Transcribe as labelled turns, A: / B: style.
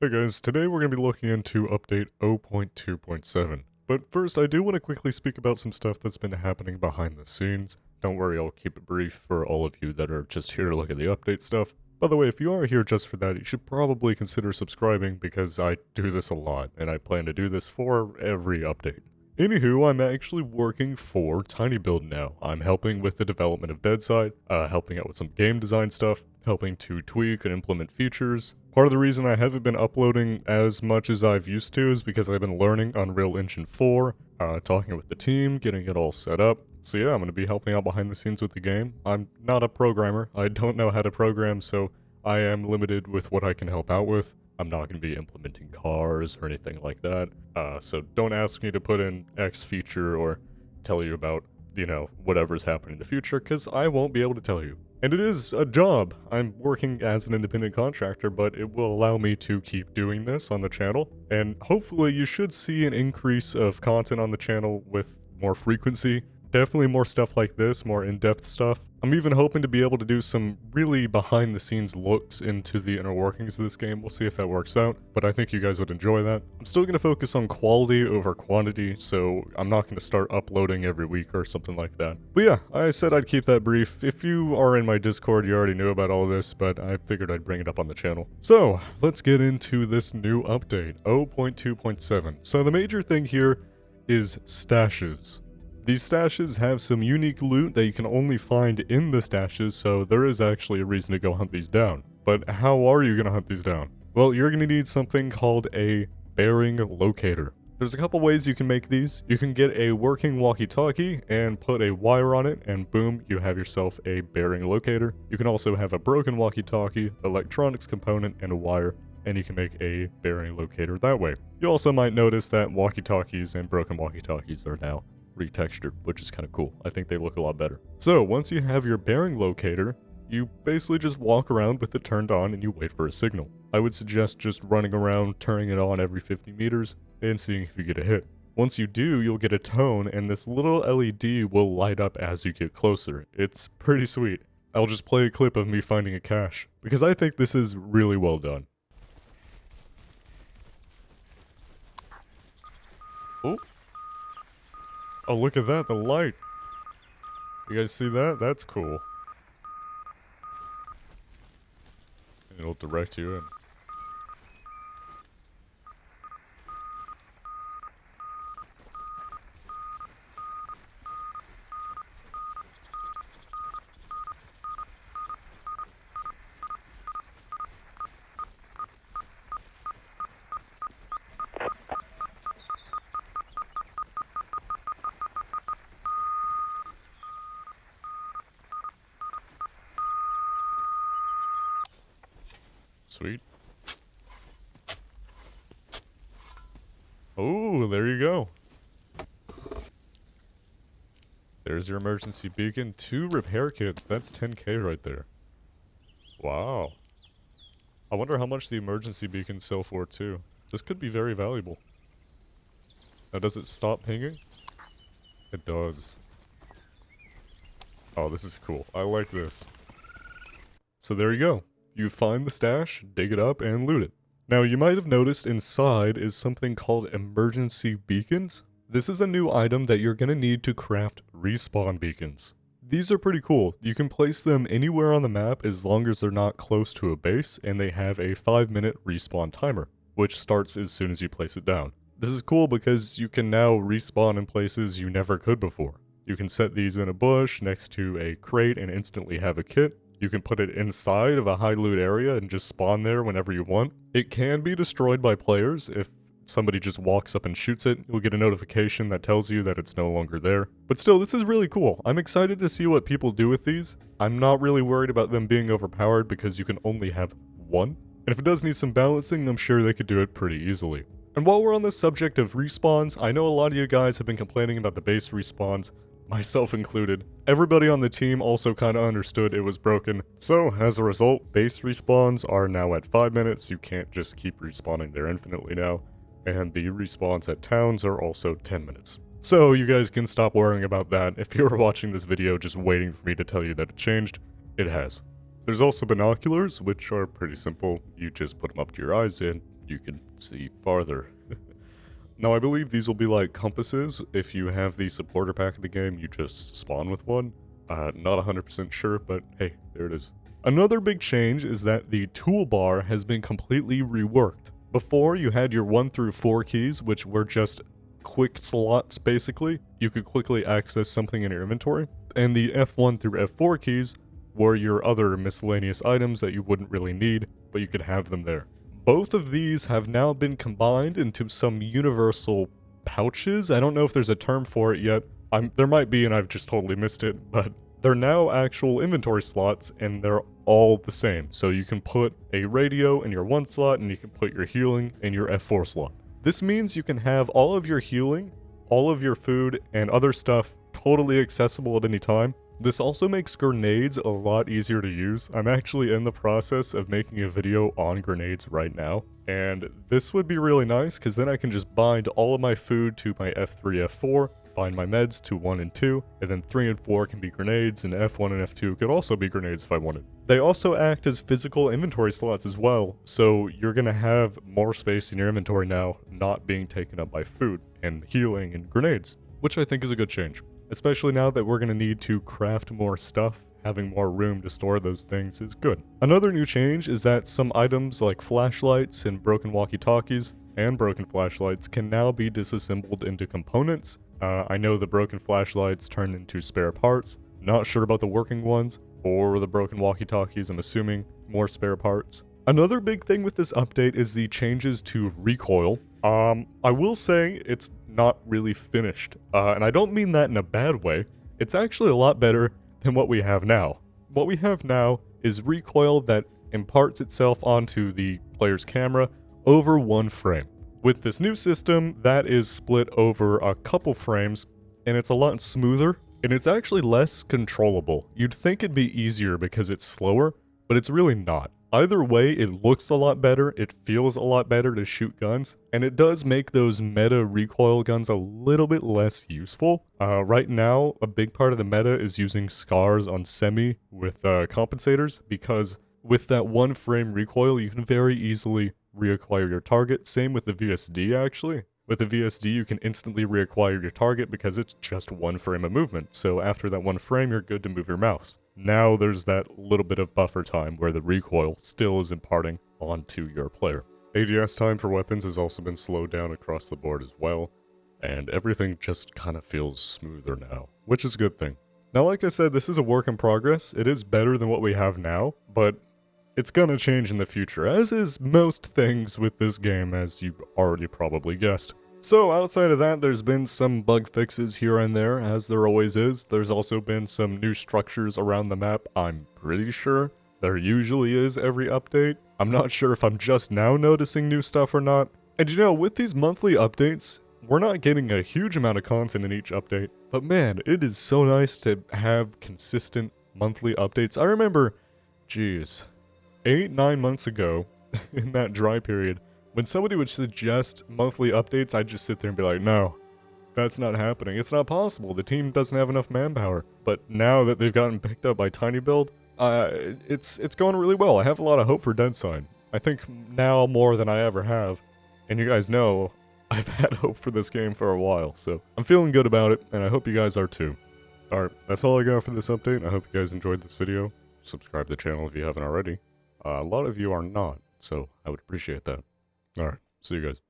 A: Hey guys, today we're going to be looking into update 0.2.7. But first, I do want to quickly speak about some stuff that's been happening behind the scenes. Don't worry, I'll keep it brief for all of you that are just here to look at the update stuff. By the way, if you are here just for that, you should probably consider subscribing because I do this a lot, and I plan to do this for every update. Anywho, I'm actually working for tinyBuild now. I'm helping with the development of Deadside, helping out with some game design stuff, helping to tweak and implement features. Part of the reason I haven't been uploading as much as I've used to is because I've been learning Unreal Engine 4, talking with the team, getting it all set up. So yeah, I'm going to be helping out behind the scenes with the game. I'm not a programmer. I don't know how to program, so I am limited with what I can help out with. I'm not going to be implementing cars or anything like that. So don't ask me to put in X feature or tell you about, whatever's happening in the future, because I won't be able to tell you. And it is a job. I'm working as an independent contractor, but it will allow me to keep doing this on the channel. And hopefully you should see an increase of content on the channel with more frequency. Definitely more stuff like this, more in-depth stuff. I'm even hoping to be able to do some really behind-the-scenes looks into the inner workings of this game. We'll see if that works out, but I think you guys would enjoy that. I'm still going to focus on quality over quantity, so I'm not going to start uploading every week or something like that. But yeah, I said I'd keep that brief. If you are in my Discord, you already knew about all this, but I figured I'd bring it up on the channel. So, let's get into this new update, 0.2.7. So the major thing here is stashes. These stashes have some unique loot that you can only find in the stashes, so there is actually a reason to go hunt these down. But how are you going to hunt these down? Well, you're going to need something called a bearing locator. There's a couple ways you can make these. You can get a working walkie-talkie and put a wire on it, and boom, you have yourself a bearing locator. You can also have a broken walkie-talkie, electronics component, and a wire, and you can make a bearing locator that way. You also might notice that walkie-talkies and broken walkie-talkies are now retextured, which is kind of cool. I think they look a lot better. So once you have your bearing locator, you basically just walk around with it turned on and you wait for a signal. I would suggest just running around, turning it on every 50 meters, and seeing if you get a hit. Once you do, you'll get a tone, and this little LED will light up as you get closer. It's pretty sweet. I'll just play a clip of me finding a cache, because I think this is really well done. Oh, look at that, the light. You guys see that? That's cool. It'll direct you in. Sweet. Oh, there you go. There's your emergency beacon. 2 repair kits. That's 10k right there. Wow. I wonder how much the emergency beacons sell for too. This could be very valuable. Now, does it stop pinging? It does. Oh, this is cool. I like this. So there you go. You find the stash, dig it up, and loot it. Now, you might have noticed inside is something called emergency beacons. This is a new item that you're going to need to craft respawn beacons. These are pretty cool. You can place them anywhere on the map as long as they're not close to a base, and they have a 5-minute respawn timer, which starts as soon as you place it down. This is cool because you can now respawn in places you never could before. You can set these in a bush next to a crate and instantly have a kit. You can put it inside of a high loot area and just spawn there whenever you want. It can be destroyed by players. If somebody just walks up and shoots it, you'll get a notification that tells you that it's no longer there. But still, this is really cool. I'm excited to see what people do with these. I'm not really worried about them being overpowered because you can only have one. And if it does need some balancing, I'm sure they could do it pretty easily. And while we're on the subject of respawns, I know a lot of you guys have been complaining about the base respawns, myself included. Everybody on the team also kind of understood it was broken. So, as a result, base respawns are now at 5 minutes. You can't just keep respawning there infinitely now. And the respawns at towns are also 10 minutes. So, you guys can stop worrying about that. If you were watching this video just waiting for me to tell you that it changed, it has. There's also binoculars, which are pretty simple. You just put them up to your eyes and you can see farther. Now, I believe these will be like compasses. If you have the supporter pack of the game, you just spawn with one. Not 100% sure, but hey, there it is. Another big change is that the toolbar has been completely reworked. Before, you had your 1 through 4 keys, which were just quick slots, basically. You could quickly access something in your inventory. And the F1 through F4 keys were your other miscellaneous items that you wouldn't really need, but you could have them there. Both of these have now been combined into some universal pouches. I don't know if there's a term for it yet. There might be, and I've just totally missed it, but they're now actual inventory slots, and they're all the same. So you can put a radio in your 1 slot, and you can put your healing in your F4 slot. This means you can have all of your healing, all of your food, and other stuff totally accessible at any time. This also makes grenades a lot easier to use. I'm actually in the process of making a video on grenades right now, and this would be really nice because then I can just bind all of my food to my F3, F4, bind my meds to 1 and 2, and then 3 and 4 can be grenades, and F1 and F2 could also be grenades if I wanted. They also act as physical inventory slots as well, so you're gonna have more space in your inventory now, not being taken up by food and healing and grenades, which I think is a good change. Especially now that we're going to need to craft more stuff, having more room to store those things is good. Another new change is that some items like flashlights and broken walkie-talkies and broken flashlights can now be disassembled into components. I know the broken flashlights turn into spare parts, not sure about the working ones, or the broken walkie-talkies, I'm assuming more spare parts. Another big thing with this update is the changes to Recoil. I will say it's not really finished, and I don't mean that in a bad way. It's actually a lot better than what we have now. What we have now is Recoil that imparts itself onto the player's camera over 1 frame. With this new system, that is split over a couple frames, and it's a lot smoother, and it's actually less controllable. You'd think it'd be easier because it's slower, but it's really not. Either way, it looks a lot better, it feels a lot better to shoot guns, and it does make those meta recoil guns a little bit less useful. Right now, a big part of the meta is using scars on semi with compensators, because with that 1 frame recoil, you can very easily reacquire your target. Same with the VSD, actually. With the VSD, you can instantly reacquire your target because it's just 1 frame of movement, so after that 1 frame, you're good to move your mouse. Now there's that little bit of buffer time where the recoil still is imparting onto your player. ADS time for weapons has also been slowed down across the board as well, and everything just kind of feels smoother now, which is a good thing. Now, like I said, this is a work in progress. It is better than what we have now, but it's gonna change in the future, as is most things with this game, as you already probably guessed. So outside of that, there's been some bug fixes here and there, as there always is. There's also been some new structures around the map, I'm pretty sure. There usually is every update. I'm not sure if I'm just now noticing new stuff or not. And you know, with these monthly updates, we're not getting a huge amount of content in each update, but man, it is so nice to have consistent monthly updates. I remember, geez, 8-9 months ago, in that dry period, when somebody would suggest monthly updates, I'd just sit there and be like, no, that's not happening. It's not possible. The team doesn't have enough manpower. But now that they've gotten picked up by tinyBuild, it's going really well. I have a lot of hope for Deadside. I think now more than I ever have. And you guys know, I've had hope for this game for a while, so I'm feeling good about it, and I hope you guys are too. Alright, that's all I got for this update. I hope you guys enjoyed this video. Subscribe to the channel if you haven't already. A lot of you are not, so I would appreciate that. Alright, see you guys.